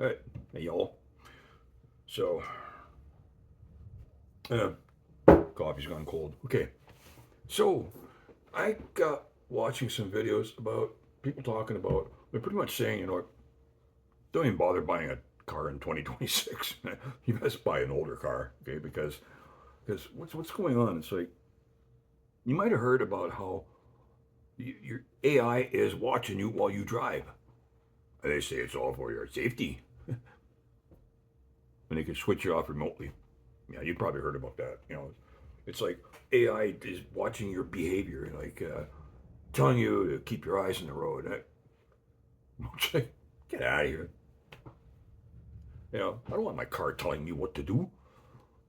All right, hey y'all. So, uh, coffee's gone cold. Okay, so I got watching some videos about people talking about. They're pretty much saying, don't even bother buying a car in 2026. You best buy an older car, okay? Because what's going on? It's like you might have heard about how your AI is watching you while you drive. They say it's all for your safety, and they can switch you off remotely. Yeah, you probably heard about that. It's like AI is watching your behavior, like telling you to keep your eyes on the road. It's like, get out of here. I don't want my car telling me what to do.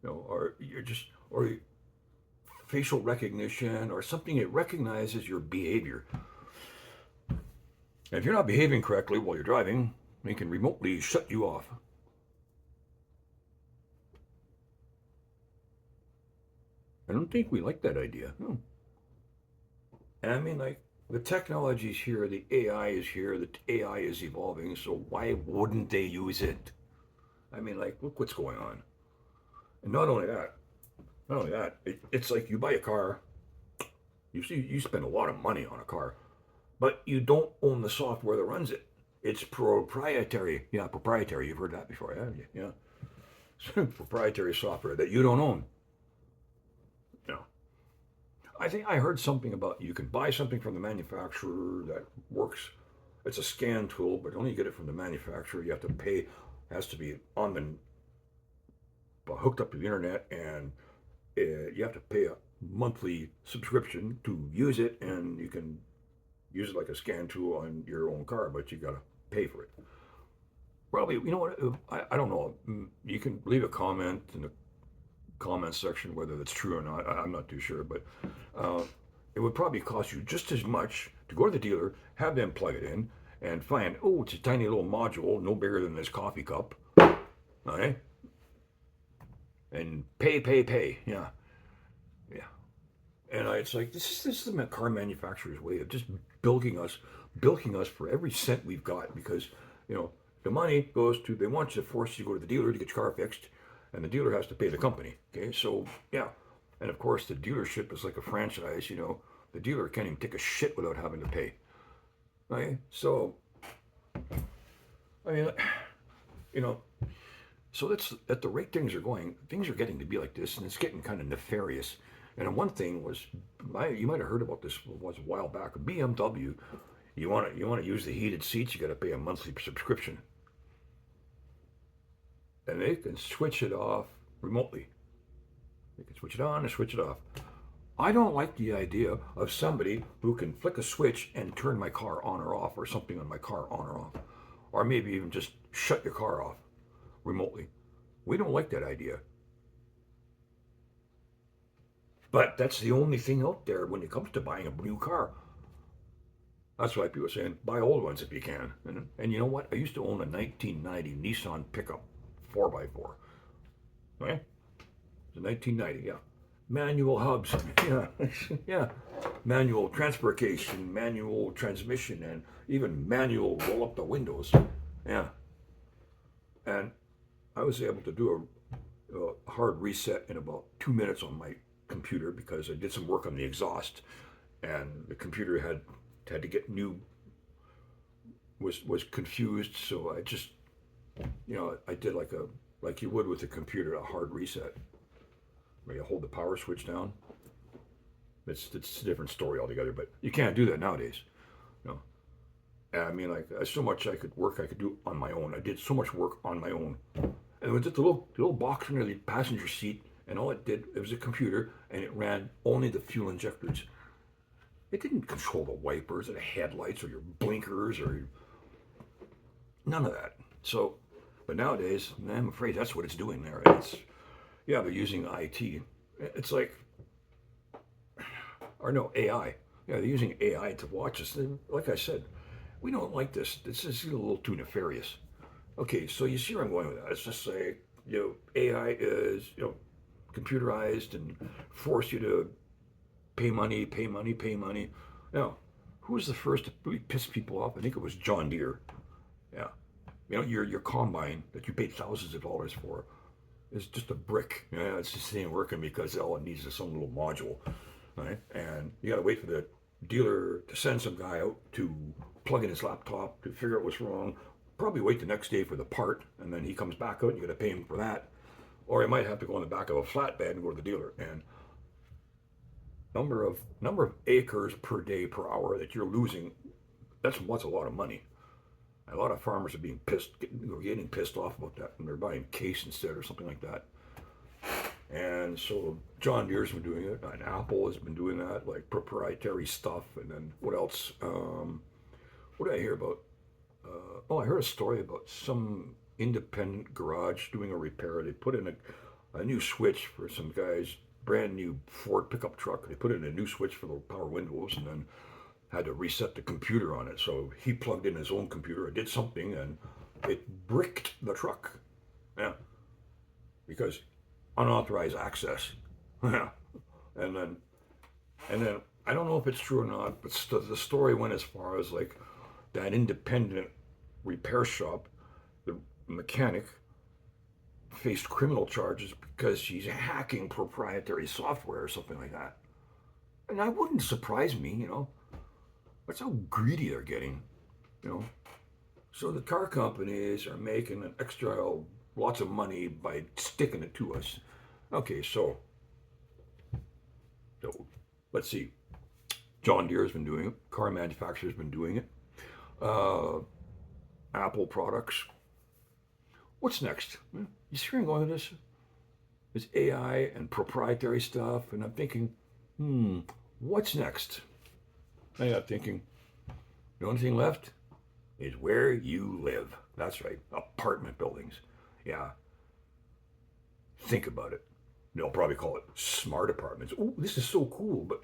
Or you're just or facial recognition or something that recognizes your behavior. And if you're not behaving correctly while you're driving, they can remotely shut you off. I don't think we like that idea. No. And I mean, like, the technology's here, the AI is here, the AI is evolving, so why wouldn't they use it? I mean, like, look what's going on. And not only that, it's like you buy a car, you spend a lot of money on a car, but you don't own the software that runs it. It's proprietary. Yeah, proprietary. You've heard that before, haven't you? Yeah. Proprietary software that you don't own. No. I think I heard something about you can buy something from the manufacturer that works. It's a scan tool, but only get it from the manufacturer. You have to pay. It has to be on the hooked up to the internet, and you have to pay a monthly subscription to use it, and you can use it like a scan tool on your own car, but you got to pay for it. Probably, you know what? I don't know. You can leave a comment in the comment section whether that's true or not. I'm not too sure, but uh, it would probably cost you just as much to go to the dealer, have them plug it in, and find, oh, it's a tiny little module, no bigger than this coffee cup, okay? And pay. Yeah, yeah. And it's like this is the car manufacturer's way of just bilking us for every cent we've got because you know the money goes to they want you to force you to go to the dealer to get your car fixed, and the dealer has to pay the company. Okay, so yeah, and of course the dealership is like a franchise. The dealer can't even take a shit without having to pay. Okay, so I mean, you know, so that's at the rate things are going. Things are getting to be like this, and it's getting kind of nefarious. And one thing was, you might have heard about this was a while back. BMW, you want to use the heated seats, you got to pay a monthly subscription, and they can switch it off remotely. They can switch it on and switch it off. I don't like the idea of somebody who can flick a switch and turn my car on or off, or something on my car on or off, or maybe even just shut your car off remotely. We don't like that idea. But that's the only thing out there when it comes to buying a new car. That's why people are saying buy old ones if you can. And you know what? I used to own a 1990 Nissan pickup 4x4. Okay? It's a 1990, yeah. Manual hubs, yeah, yeah. Manual transfer case and manual transmission and even manual roll up the windows. Yeah. And I was able to do a hard reset in about 2 minutes on my computer because I did some work on the exhaust, and the computer had to get new was confused. So I just I did like you would with a computer a hard reset where you hold the power switch down. It's a different story altogether, but you can't do that nowadays. You know, and I mean, like so much I could do on my own. I did so much work on my own. And it was just a little box under the passenger seat, and all it was a computer, and it ran only the fuel injectors. It didn't control the wipers or the headlights or your blinkers or none of that. So, but nowadays, I'm afraid that's what it's doing there. Yeah, they're using IT. It's like, or no, AI. Yeah, they're using AI to watch us. Like I said, we don't like this. This is a little too nefarious. Okay, so you see where I'm going with that. Let's just say, AI is, computerized and force you to pay money, pay money, pay money. Now, who was the first to really piss people off? I think it was John Deere. Yeah. Your combine that you paid thousands of dollars for is just a brick. It's just ain't working because all it needs is some little module, right? And you got to wait for the dealer to send some guy out to plug in his laptop to figure out what's wrong. Probably wait the next day for the part, and then he comes back out and you got to pay him for that. Or you might have to go on the back of a flatbed and go to the dealer. And number of acres per day per hour that you're losing, that's a lot of money. A lot of farmers are getting pissed off about that, and they're buying case instead or something like that. And so John Deere's been doing it, and Apple has been doing that, like proprietary stuff. And then what else? What did I hear about? I heard a story about some independent garage doing a repair. They put in a new switch for some guy's brand new Ford pickup truck. They put in a new switch for the power windows, and then had to reset the computer on it. So he plugged in his own computer and did something, and it bricked the truck. Yeah, because unauthorized access. Yeah, and then I don't know if it's true or not, but the story went as far as like that independent repair shop, the mechanic faced criminal charges because she's hacking proprietary software or something like that. And that wouldn't surprise me. That's how greedy they're getting, you know. So the car companies are making an extra lots of money by sticking it to us. Okay, so let's see. John Deere's been doing it. Car manufacturers been doing it. Apple products. What's next? You see where I'm going with this? It's AI and proprietary stuff, and I'm thinking, what's next? I got thinking, the only thing left is where you live. That's right, apartment buildings. Yeah, think about it. They'll probably call it smart apartments. Oh, this is so cool, but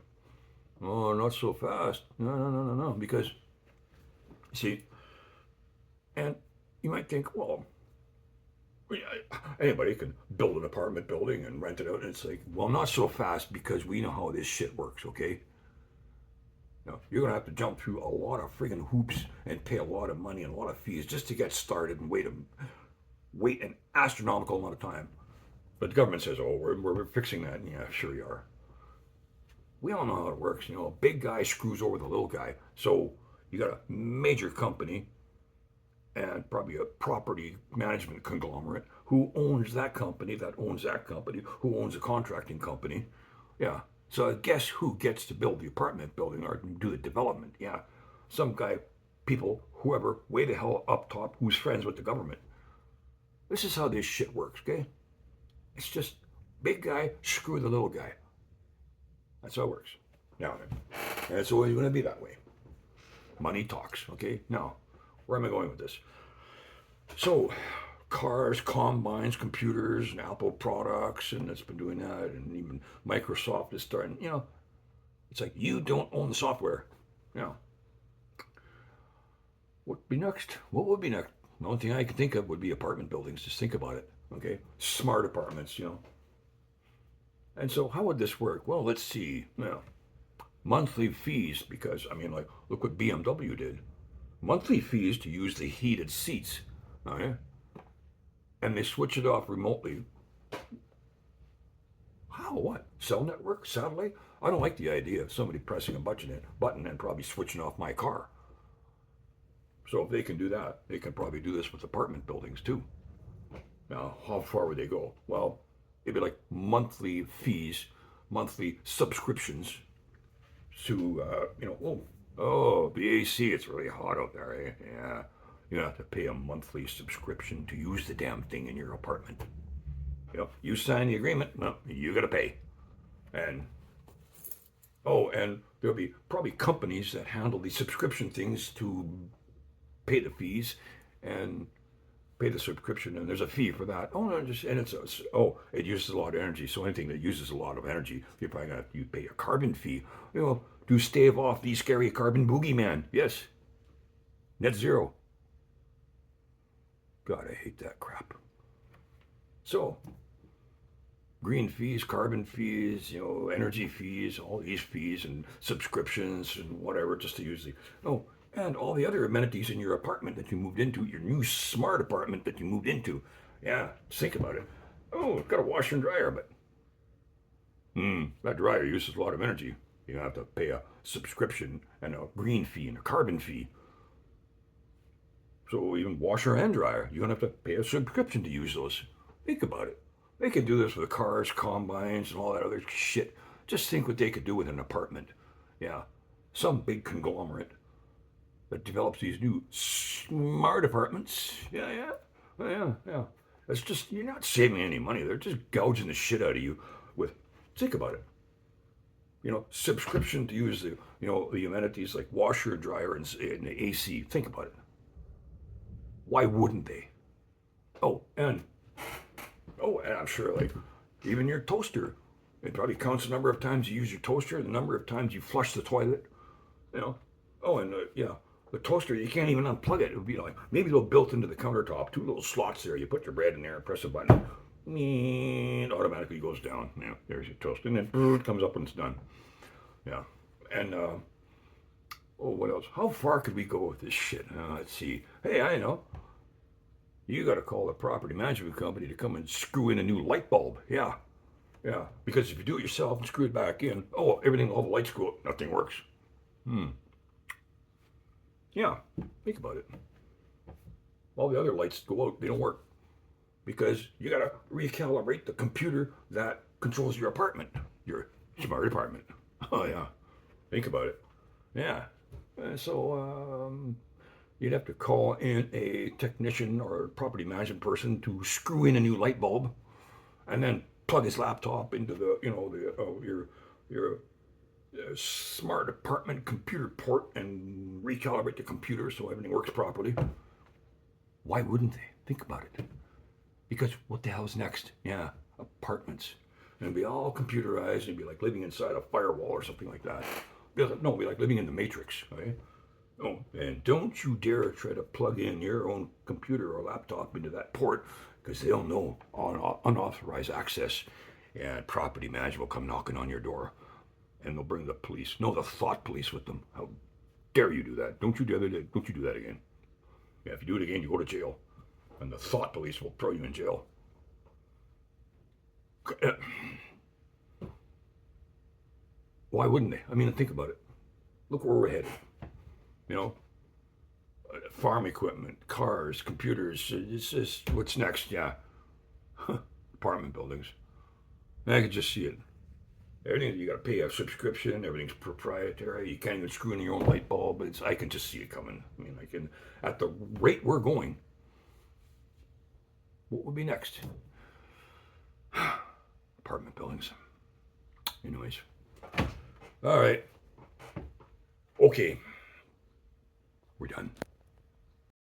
not so fast. No, because, see, and you might think, well, anybody can build an apartment building and rent it out, and it's like, well, not so fast because we know how this shit works, okay? Now, you're going to have to jump through a lot of friggin' hoops and pay a lot of money and a lot of fees just to get started and wait an astronomical amount of time. But the government says, oh, we're fixing that. And yeah, sure you are. We all know how it works. A big guy screws over the little guy. So you got a major company and probably a property management conglomerate who owns that company, who owns a contracting company. Yeah. So guess who gets to build the apartment building or do the development? Yeah. Some guy, people, whoever, way the hell up top, who's friends with the government. This is how this shit works, okay? It's just big guy, screw the little guy. That's how it works. Now then. And it's always going to be that way. Money talks, okay? Now, where am I going with this? So, cars, combines, computers, and Apple products, and it's been doing that, and even Microsoft is starting, it's like you don't own the software. What would be next? The only thing I can think of would be apartment buildings. Just think about it, okay? Smart apartments, And so how would this work? Well, let's see. Monthly fees, because, look what BMW did. Monthly fees to use the heated seats, okay? And they switch it off remotely. How? What? Cell network? Satellite? I don't like the idea of somebody pressing a button and probably switching off my car. So if they can do that, they can probably do this with apartment buildings too. Now, how far would they go? Well, it'd be like monthly fees, monthly subscriptions to, the AC, it's really hot out there, eh? Yeah. You have to pay a monthly subscription to use the damn thing in your apartment. You sign the agreement, well, you got to pay. And there'll be probably companies that handle these subscription things to pay the fees and pay the subscription, and there's a fee for that. It uses a lot of energy. So anything that uses a lot of energy, you're probably gonna you pay a carbon fee. To stave off these scary carbon boogeyman. Yes, net zero. God, I hate that crap. So, green fees, carbon fees, energy fees, all these fees and subscriptions and whatever, just to use the. and all the other amenities in your apartment that you moved into, your new smart apartment that you moved into. Yeah, think about it. Oh, it's got a washer and dryer, but that dryer uses a lot of energy. You have to pay a subscription and a green fee and a carbon fee. So even washer and dryer, you're gonna have to pay a subscription to use those. Think about it. They can do this with cars, combines, and all that other shit. Just think what they could do with an apartment. Yeah, some big conglomerate that develops these new smart apartments. Yeah. It's just you're not saving any money. They're just gouging the shit out of you with. Think about it. Subscription to use the amenities like washer, dryer, and the AC. Think about it. Why wouldn't they? Oh, and I'm sure like even your toaster. It probably counts the number of times you use your toaster, the number of times you flush the toilet. You know. Oh, and the toaster you can't even unplug it. It would be like maybe they'll built into the countertop, two little slots there. You put your bread in there, press a button, and automatically goes down. Yeah, there's your toast, and then it comes up when it's done. Yeah, and what else? How far could we go with this shit? Let's see. Hey, I know. You got to call the property management company to come and screw in a new light bulb. Yeah. Because if you do it yourself and screw it back in, all the lights go up, nothing works. Yeah, think about it. All the other lights go out, they don't work. Because you got to recalibrate the computer that controls your apartment, your smart apartment. Oh, yeah. Think about it. Yeah. So, you'd have to call in a technician or a property management person to screw in a new light bulb, and then plug his laptop into your smart apartment computer port and recalibrate the computer so everything works properly. Why wouldn't they? Think about it. Because what the hell's next? Yeah, apartments. And it'd be all computerized. It'd be like living inside a firewall or something like that. It'd be like living in the Matrix, right? Oh, and don't you dare try to plug in your own computer or laptop into that port because they'll know on unauthorized access, and property management will come knocking on your door, and they'll bring the police. No, the thought police with them. How dare you do that? Don't you do that again? Yeah, if you do it again, you go to jail, and the thought police will throw you in jail. Why wouldn't they? I mean, think about it. Look where we're headed. You know, farm equipment, cars, computers. It's just what's next. Yeah, apartment buildings. I could just see it. Everything you got to pay a subscription. Everything's proprietary. You can't even screw in your own light bulb. I can just see it coming. I mean, at the rate we're going, what would be next? Apartment buildings. Anyways, all right. Okay, we're done.